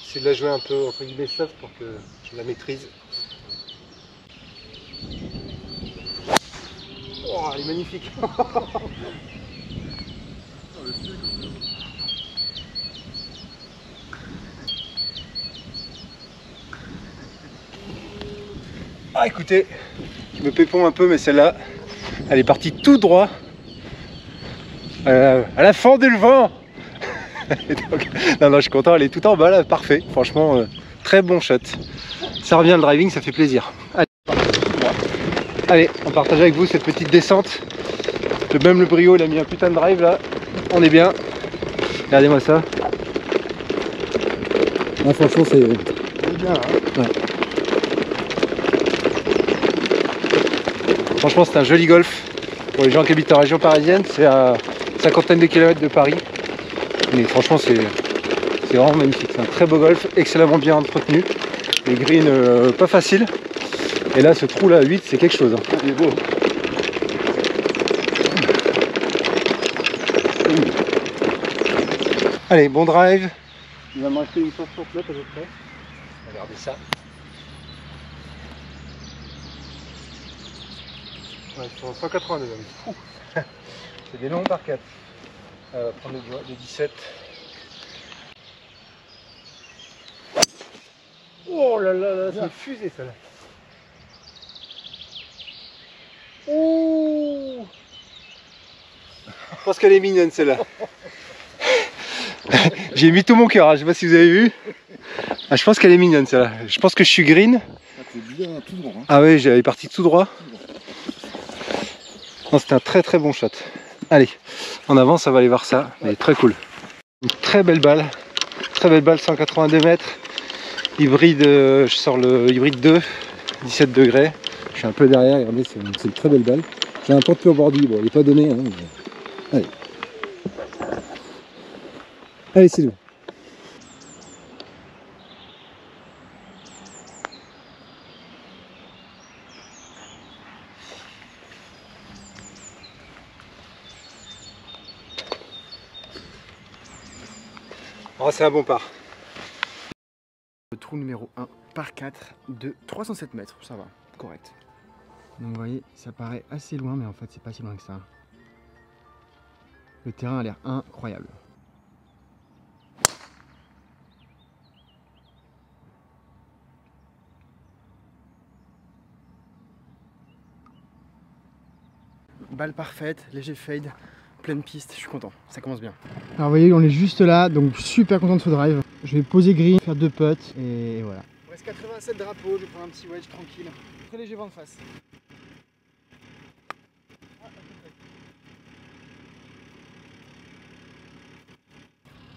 C'est de la jouer un peu entre guillemets soft pour que je la maîtrise. Oh, elle est magnifique. Ah écoutez, je me pépons un peu mais celle-là, elle est partie tout droit à la fendue le vent. Donc, non, je suis content, elle est tout en bas là, parfait, franchement très bon shot. Ça revient le driving, ça fait plaisir. Allez, on partage avec vous cette petite descente. Même le brio il a mis un putain de drive là, on est bien. Regardez-moi ça. Ah, franchement c'est bien hein. Ouais. Franchement c'est un joli golf. Pour les gens qui habitent en région parisienne, c'est à une cinquantaine de kilomètres de Paris. Mais franchement c'est vraiment magnifique. C'est un très beau golf, excellemment bien entretenu. Les greens pas faciles. Et là ce trou là à 8 c'est quelque chose. Hein. Il est beau. Allez, bon drive. Il va me rester une 60 mètres à peu près. Regardez ça. Ouais, sur 182 même. C'est des longs par 4. On va prendre les 17. Oh là là là, c'est une fusée ça là. Oh, je pense qu'elle est mignonne celle-là. J'ai mis tout mon cœur, hein. Je sais pas si vous avez vu. Ah, je pense qu'elle est mignonne celle-là. Je pense que je suis green. Bien tout droit. Hein. Ah oui, j'avais parti tout droit. Non, c'était un très très bon shot. Allez, en avant, ça va aller voir ça. Elle est très cool. Une très belle balle, 182 mètres. Hybride, je sors le hybride 2, 17 degrés. Je suis un peu derrière, regardez, c'est une très belle balle. J'ai un porte-peu au bordi, bon, il n'est pas donné. Hein, mais... Allez. Allez, c'est bon. Oh, c'est un bon par. Le trou numéro 1, par 4 de 307 mètres, ça va, correct. Donc vous voyez, ça paraît assez loin, mais en fait c'est pas si loin que ça. Le terrain a l'air incroyable. Balle parfaite, léger fade, pleine piste, je suis content, ça commence bien. Alors vous voyez, on est juste là, donc super content de ce drive. Je vais poser green, faire 2 putts et voilà. Il reste 87 drapeaux, je vais prendre un petit wedge tranquille. Très léger vent de face.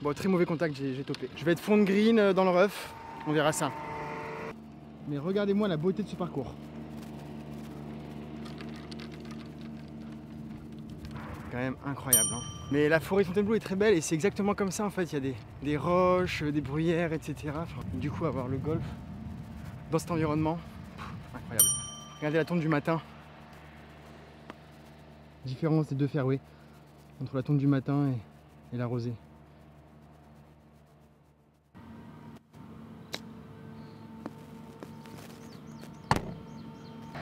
Bon, très mauvais contact, j'ai topé. Je vais être fond de green dans le rough, on verra ça. Mais regardez-moi la beauté de ce parcours. Quand même incroyable, hein. Mais la forêt Fontainebleau est très belle et c'est exactement comme ça en fait. Il y a des roches, des bruyères, etc. Enfin, du coup, avoir le golf dans cet environnement, incroyable. Regardez la tonte du matin. Différence des deux fairways entre la tonte du matin et la rosée.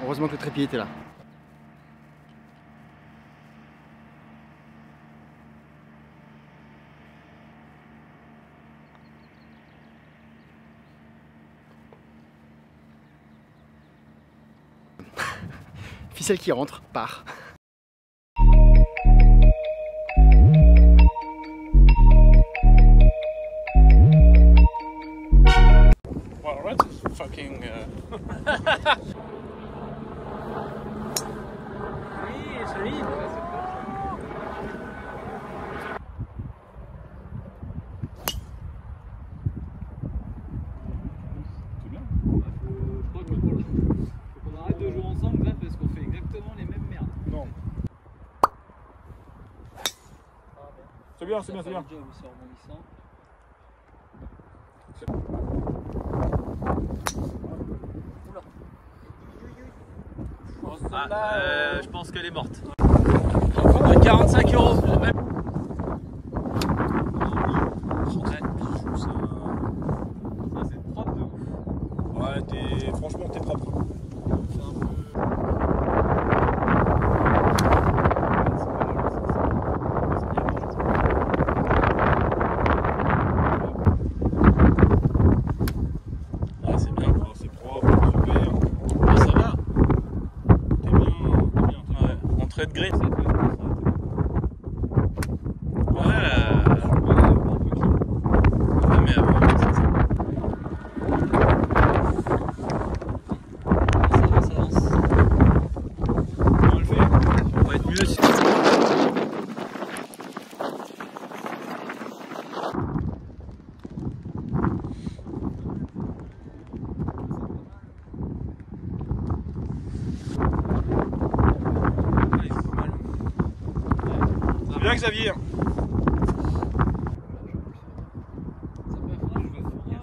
Heureusement que le trépied était là. Ficelle qui rentre, part. Well, that's fucking. Oui, solide. C'est bien, c'est bien, c'est bien. Je pense qu'elle est morte. À 45 €. Ça c'est propre de ouf. Ouais, franchement t'es propre. De green. Bien Xavier.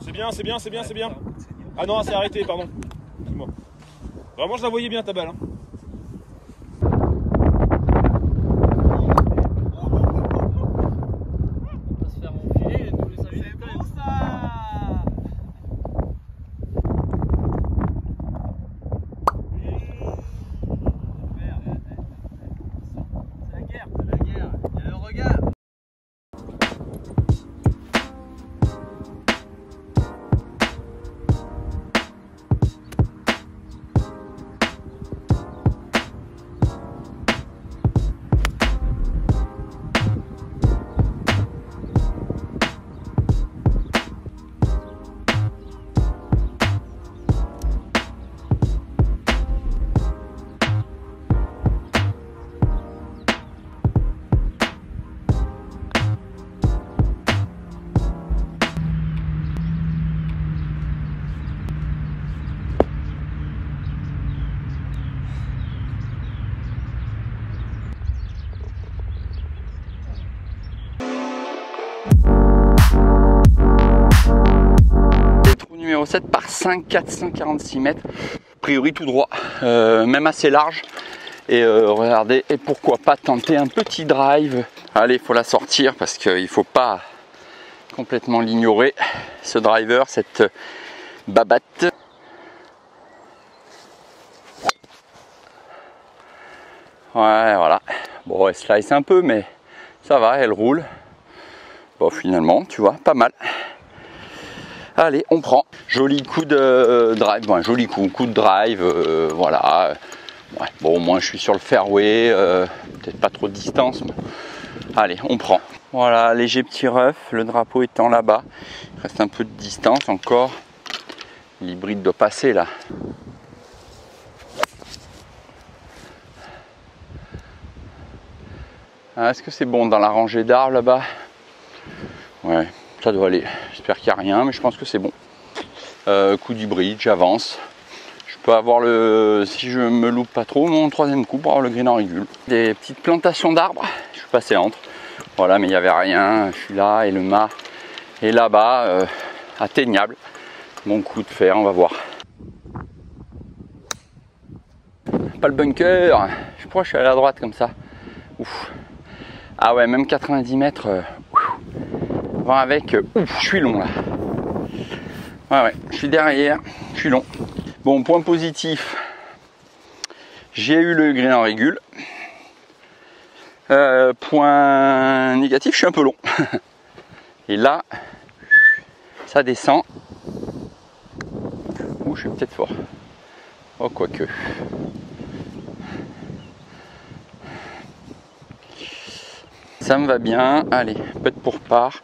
C'est bien, c'est bien, c'est bien, c'est bien. Ah non, c'est arrêté, pardon. Excuse-moi. Vraiment, je la voyais bien ta balle. Hein. Numéro 7 par 5, 446 mètres, a priori tout droit, même assez large. Et regardez, et pourquoi pas tenter un petit drive. Allez, il faut la sortir parce qu'il faut pas complètement l'ignorer, ce driver, cette babatte. Ouais, voilà. Bon, elle slice un peu, mais ça va, elle roule. Bon, finalement, tu vois, pas mal. Allez, on prend. Joli coup de drive, bon, joli coup de drive, voilà. Ouais, bon, au moins je suis sur le fairway, peut-être pas trop de distance. Mais... Allez, on prend. Voilà, léger petit rough, le drapeau étant là-bas. Il reste un peu de distance encore. L'hybride doit passer là. Ah, est-ce que c'est bon dans la rangée d'arbres là-bas? Ouais, ça doit aller. J'espère qu'il n'y a rien, mais je pense que c'est bon. Coup d'hybride, j'avance. Je peux avoir le, si je me loupe pas trop, mon troisième coup pour avoir le green en régule. Des petites plantations d'arbres, je suis passé entre. Voilà, mais il n'y avait rien. Je suis là et le mât est là-bas, atteignable. Mon coup de fer, on va voir. Pas le bunker. Je crois que je suis allé à droite comme ça. Ouf. Ah ouais, même 90 mètres. Voir avec. Ouf, je suis long là. Ouais, je suis derrière. Je suis long. Bon, point positif. J'ai eu le green en régule. Point négatif, je suis un peu long. Et là, ça descend. Ouh, je suis peut-être fort. Oh, quoique. Ça me va bien. Allez, peut-être pour part.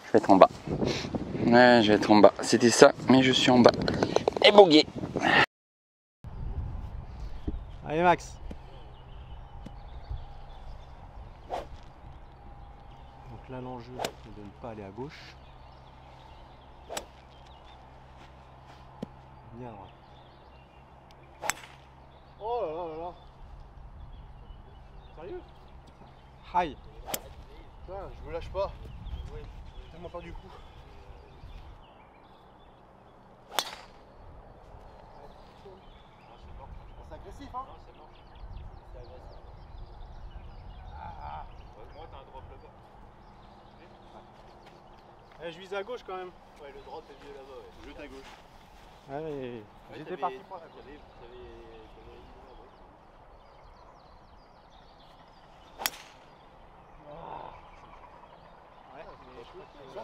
Je vais être en bas. Ouais, je vais être en bas. C'était ça, mais je suis en bas. Et bogué. Allez Max. Donc là l'enjeu c'est de ne pas aller à gauche. Ni à droite. Oh là là là là. Sérieux? Aïe. Putain, je me lâche pas. J'ai tellement perdu du coup. C'est agressif, hein? Non, c'est mort. C'est agressif. Ah. Moi, t'as un drop là-bas. Ouais, je vise à gauche quand même. Ouais, le drop est mieux là-bas, ouais. Je jette à gauche. Ouais, mais j'étais parti pour la gauche. Ouais,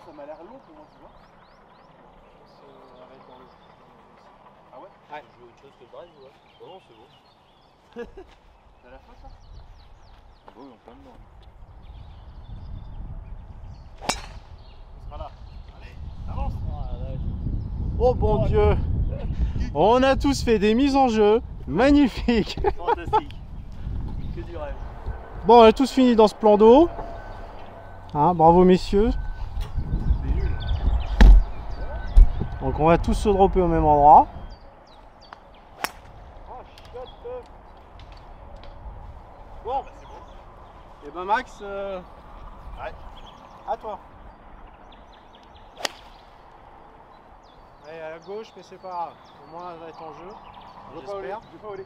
ça m'a l'air long pour moi, tu vois. On arrête dans le... Ah ouais? Ouais. Je veux autre chose que le drive, ouais. Oh non, c'est bon. C'est à la fin, ça? Ah bon, on peut dedans. On sera là. Allez, avance. Oh bon Dieu. On a tous fait des mises en jeu. Magnifique. Fantastique. Que du rêve. Bon, on a tous fini dans ce plan d'eau. Hein, bravo messieurs. Donc on va tous se dropper au même endroit. Bon, c'est bon. Et ben Max, ouais. À toi. Allez, à la gauche, mais c'est pas grave. Au moins, elle va être en jeu. J'espère. Je vais pas voler.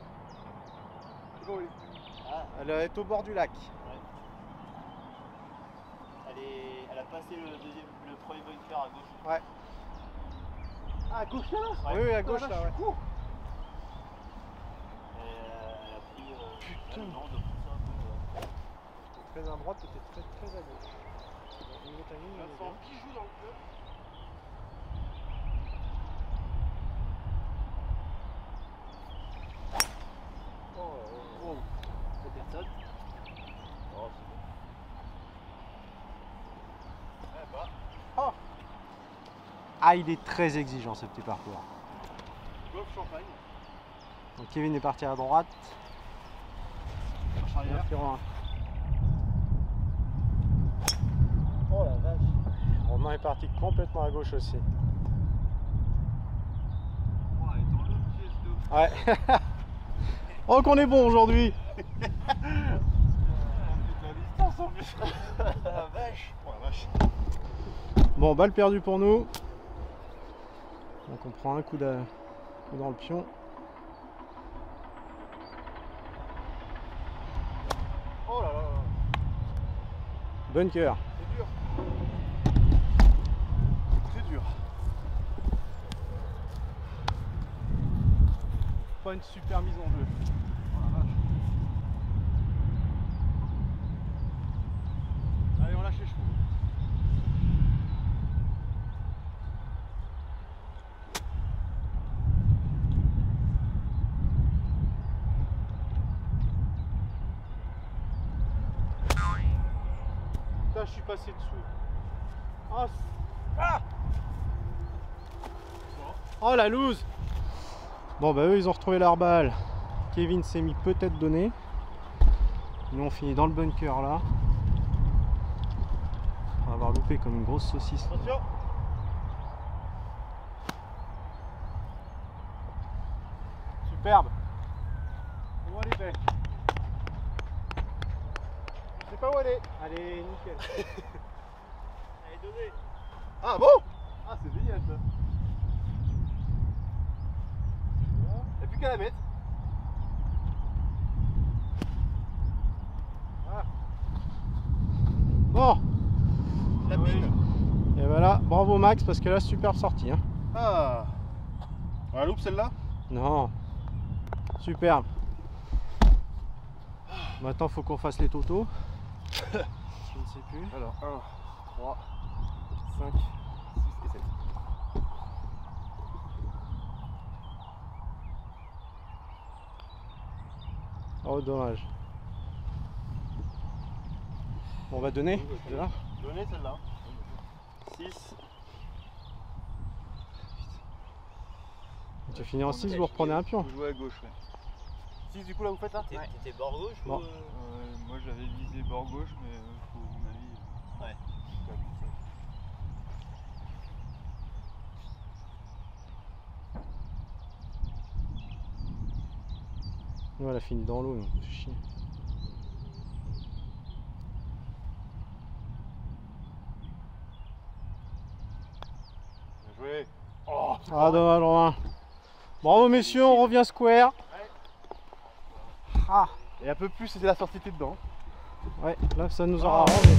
Je vais pas voler. Ah. Elle est au bord du lac. Ouais. Elle a passé le premier bunker à gauche. Ouais. Ah, à gauche là? Ouais. Oui, à gauche là, ouais. Elle a pris putain de vent de pousser un peu. Très à droite, peut-être très à gauche. Au niveau timing, on est bien. Qui joue dans le club? Oh. Personne. Oh, c'est bon. Eh bah. Oh. Ah, il est très exigeant ce petit parcours. Golf Champagne. Donc Kevin est parti à droite. Marche arrière. Oh la vache. Romain est parti complètement à gauche aussi. Oh, elle est dans l'autre pièce de... Ouais. Oh qu'on est bon aujourd'hui. La vache. Oh la vache. Bon, balle perdue pour nous. Donc on prend un coup dans le pion. Oh là là. Bunker. C'est dur. C'est dur. Pas une super mise en jeu. Oh la vache. Allez, on lâche les chevaux. Putain, je suis passé dessous. Oh, oh la loose. Bon bah eux ils ont retrouvé leur balle. Kevin s'est mis peut-être donné. Nous on finit dans le bunker là. On va avoir loupé comme une grosse saucisse. Attention. Superbe. Où elle est belle. Je sais pas où elle est. Allez, nickel. Elle est donnée. Ah bon? Ah c'est génial ça. Il n'y a plus qu'à la mettre. Voilà. Bon. La mine. Et voilà, bravo Max parce que là superbe sortie. Hein. Ah. On la loupe celle-là? Non. Superbe. Maintenant faut qu'on fasse les totaux. Je ne sais plus. Alors 1, 3, 5, 6 et 7. Oh dommage. On va donner de là. Donnez celle-là. 6. Tu finis en 6, vous reprenez un pion. Vous jouez à gauche, ouais. 6 du coup là vous faites là? T'étais bord gauche Bon. ou moi j'avais visé bord gauche, mais faut, à mon avis. Ouais. Nous elle a fini dans l'eau, donc c'est chier. Bien joué. Oh, Ah dommage Romain. Bravo messieurs, on revient square. Ah. Et un peu plus c'était la sortie dedans. Ouais, là ça nous aura arrangé.